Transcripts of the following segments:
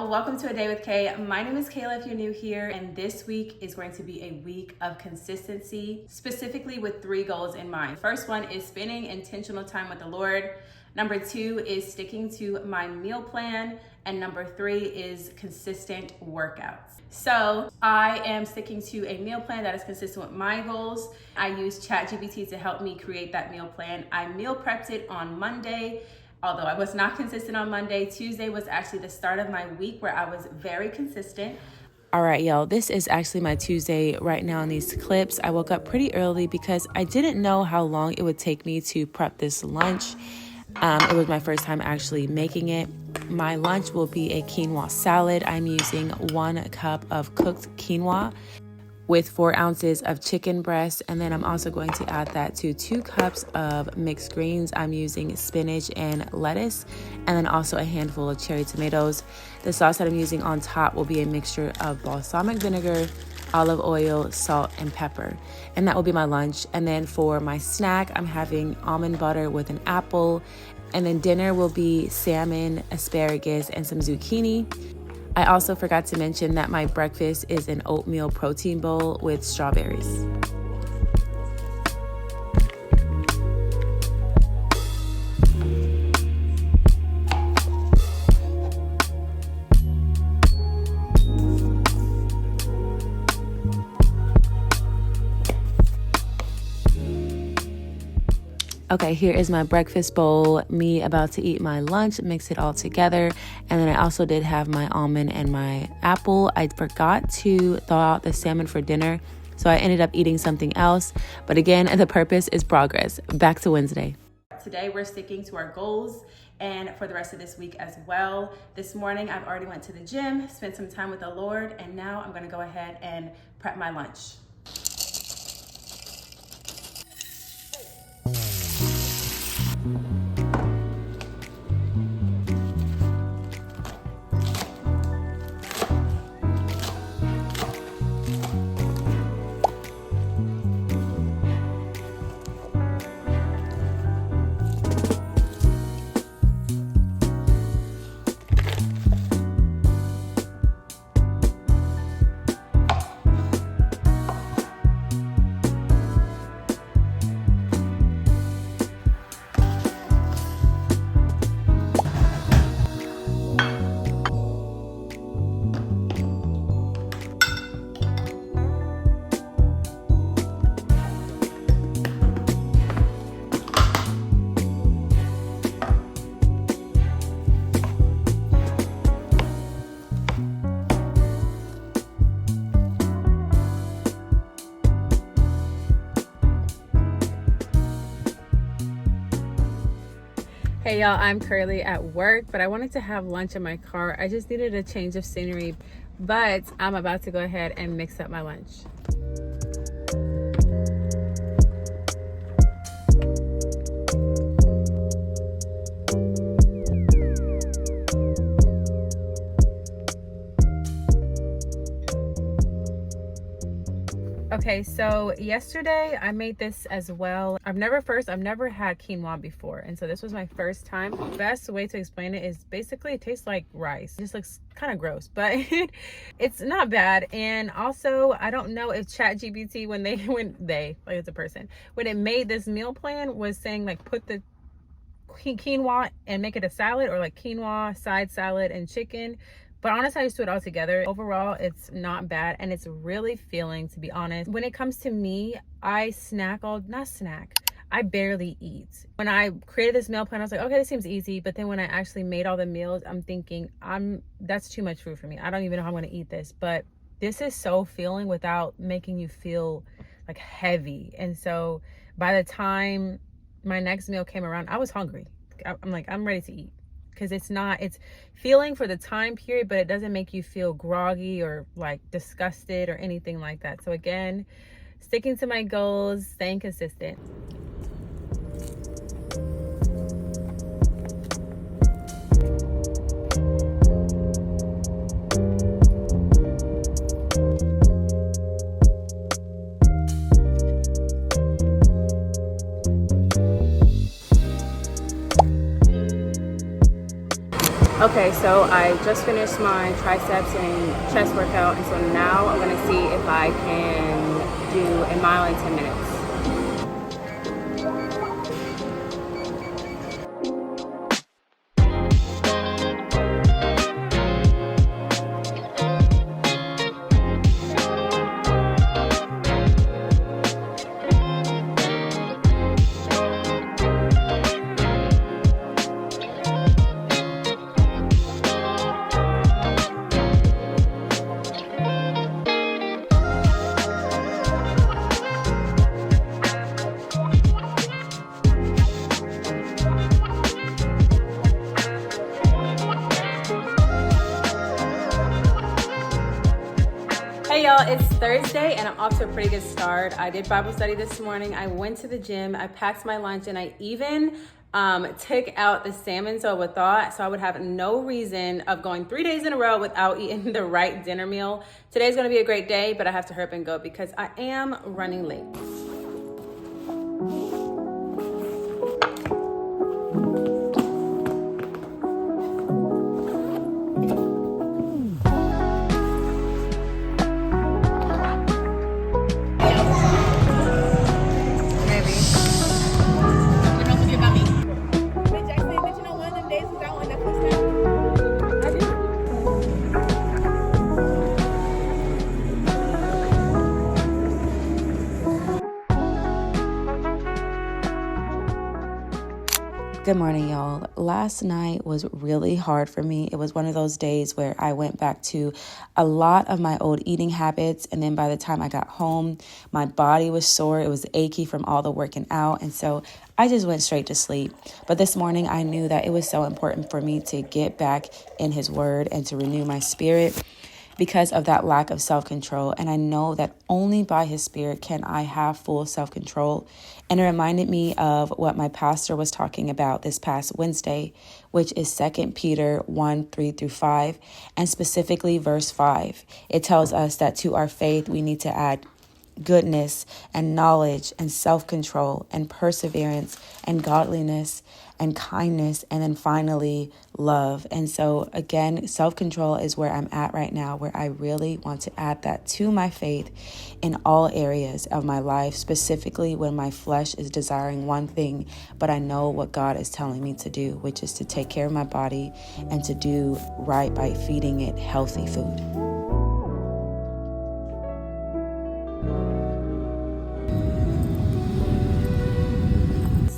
y'all, welcome to A Day with Kay. My name is Kayla if you're new here, and this week is going to be a week of consistency, specifically with 3 goals in mind. First one is spending intentional time with the Lord. Number 2 is sticking to my meal plan. And number 3 is consistent workouts. So I am sticking to a meal plan that is consistent with my goals. I use ChatGPT to help me create that meal plan. I meal prepped it on Monday. Although I was not consistent on Monday, Tuesday was actually the start of my week where I was very consistent. All right, y'all, this is actually my Tuesday right now in these clips. I woke up pretty early because I didn't know how long it would take me to prep this lunch. It was my first time actually making it. My lunch will be a quinoa salad. I'm using 1 cup of cooked quinoa with 4 ounces of chicken breast. And then I'm also going to add that to 2 cups of mixed greens. I'm using spinach and lettuce, and then also a handful of cherry tomatoes. The sauce that I'm using on top will be a mixture of balsamic vinegar, olive oil, salt, and pepper. And that will be my lunch. And then for my snack, I'm having almond butter with an apple. And then dinner will be salmon, asparagus, and some zucchini. I also forgot to mention that my breakfast is an oatmeal protein bowl with strawberries. Okay, here is my breakfast bowl, me about to eat my lunch, mix it all together. And then I also did have my almond and my apple. I forgot to thaw out the salmon for dinner, so I ended up eating something else. But again, the purpose is progress. Back to Wednesday. Today we're sticking to our goals and for the rest of this week as well. This morning I've already went to the gym, spent some time with the Lord, and now I'm gonna go ahead and prep my lunch. Hey y'all, I'm currently at work, but I wanted to have lunch in my car. I just needed a change of scenery, but I'm about to go ahead and mix up my lunch. Okay, so yesterday I made this as well. I've never had quinoa before, and so this was my first time. The best way to explain it is basically it tastes like rice. It just looks kind of gross, but it's not bad. And also, I don't know if ChatGPT when it made this meal plan was saying like put the quinoa and make it a salad, or like quinoa, side salad, and chicken. But honestly, I just do it all together. Overall, it's not bad, and it's really filling, to be honest. When it comes to me, I I barely eat. When I created this meal plan, I was like, okay, this seems easy. But then when I actually made all the meals, I'm thinking, that's too much food for me. I don't even know how I'm gonna eat this. But this is so filling without making you feel like heavy. And so by the time my next meal came around, I was hungry. I'm like, I'm ready to eat. Because it's feeling for the time period, but it doesn't make you feel groggy or like disgusted or anything like that. So again, sticking to my goals, staying consistent. Okay, so I just finished my triceps and chest workout, and so now I'm gonna see if I can do a mile in 10 minutes. Hey y'all, it's Thursday and I'm off to a pretty good start. I did Bible study this morning. I went to the gym, I packed my lunch, and I even took out the salmon so with thought so I would have no reason of going 3 days in a row without eating the right dinner meal. Today's gonna be a great day, but I have to hurry up and go because I am running late. Good morning, y'all. Last night was really hard for me. It was one of those days where I went back to a lot of my old eating habits. And then by the time I got home, my body was sore. It was achy from all the working out. And so I just went straight to sleep. But this morning, I knew that it was so important for me to get back in his word and to renew my spirit because of that lack of self-control. And I know that only by his spirit can I have full self-control. And it reminded me of what my pastor was talking about this past Wednesday, which is 2 Peter 1:3-5, and specifically verse 5. It tells us that to our faith, we need to add goodness and knowledge and self-control and perseverance and godliness and kindness, and then finally love. And so again, self-control is where I'm at right now, where I really want to add that to my faith in all areas of my life, specifically when my flesh is desiring one thing, but I know what God is telling me to do, which is to take care of my body and to do right by feeding it healthy food.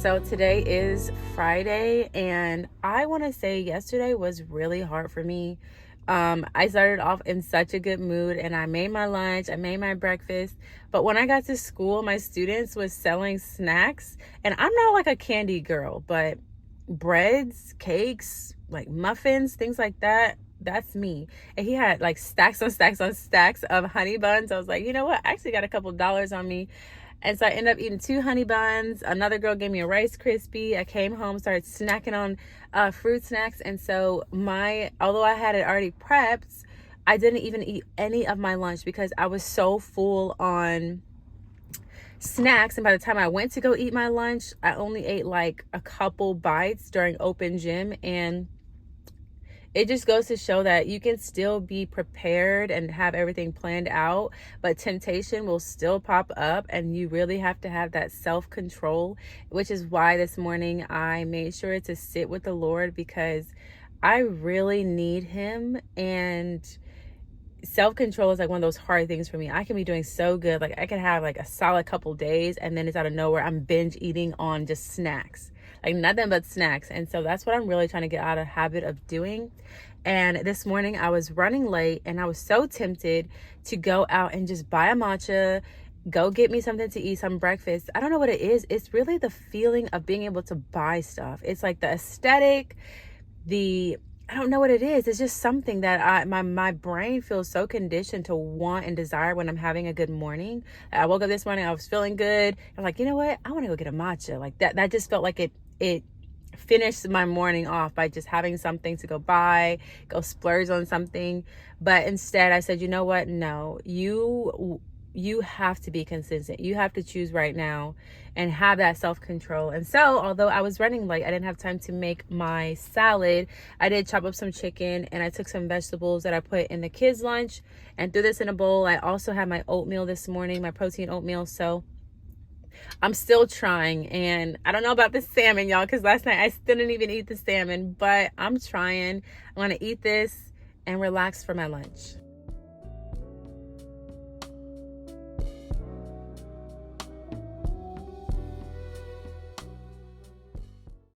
So today is Friday, and I want to say yesterday was really hard for me. I started off in such a good mood, and I made my lunch, I made my breakfast, but when I got to school, my students was selling snacks, and I'm not like a candy girl, but breads, cakes, like muffins, things like that, that's me. And he had like stacks on stacks on stacks of honey buns. I was like, you know what, I actually got a couple dollars on me. And so I ended up eating 2 honey buns. Another girl gave me a Rice Krispie. I came home, started snacking on fruit snacks. And so although I had it already prepped, I didn't even eat any of my lunch because I was so full on snacks. And by the time I went to go eat my lunch, I only ate like a couple bites during open gym. And it just goes to show that you can still be prepared and have everything planned out, but temptation will still pop up, and you really have to have that self-control, which is why this morning I made sure to sit with the Lord because I really need him. And self-control is like one of those hard things for me. I can be doing so good. Like I can have like a solid couple days, and then it's out of nowhere I'm binge eating on just snacks. Like nothing but snacks. And so that's what I'm really trying to get out of habit of doing. And this morning I was running late, and I was so tempted to go out and just buy a matcha, go get me something to eat, some breakfast. I don't know what it is. It's really the feeling of being able to buy stuff. It's like the aesthetic, I don't know what it is. It's just something that my brain feels so conditioned to want and desire when I'm having a good morning. I woke up this morning, I was feeling good. I'm like, you know what? I want to go get a matcha. Like that just felt like it finished my morning off by just having something to go buy, go splurge on something. But instead I said, you know what? No, you you have to be consistent. You have to choose right now and have that self-control. And so, although I was running late, I didn't have time to make my salad. I did chop up some chicken, and I took some vegetables that I put in the kids' lunch and threw this in a bowl. I also had my oatmeal this morning, my protein oatmeal. So I'm still trying, and I don't know about the salmon, y'all, because last night I still didn't even eat the salmon, but I'm trying. I'm going to eat this and relax for my lunch.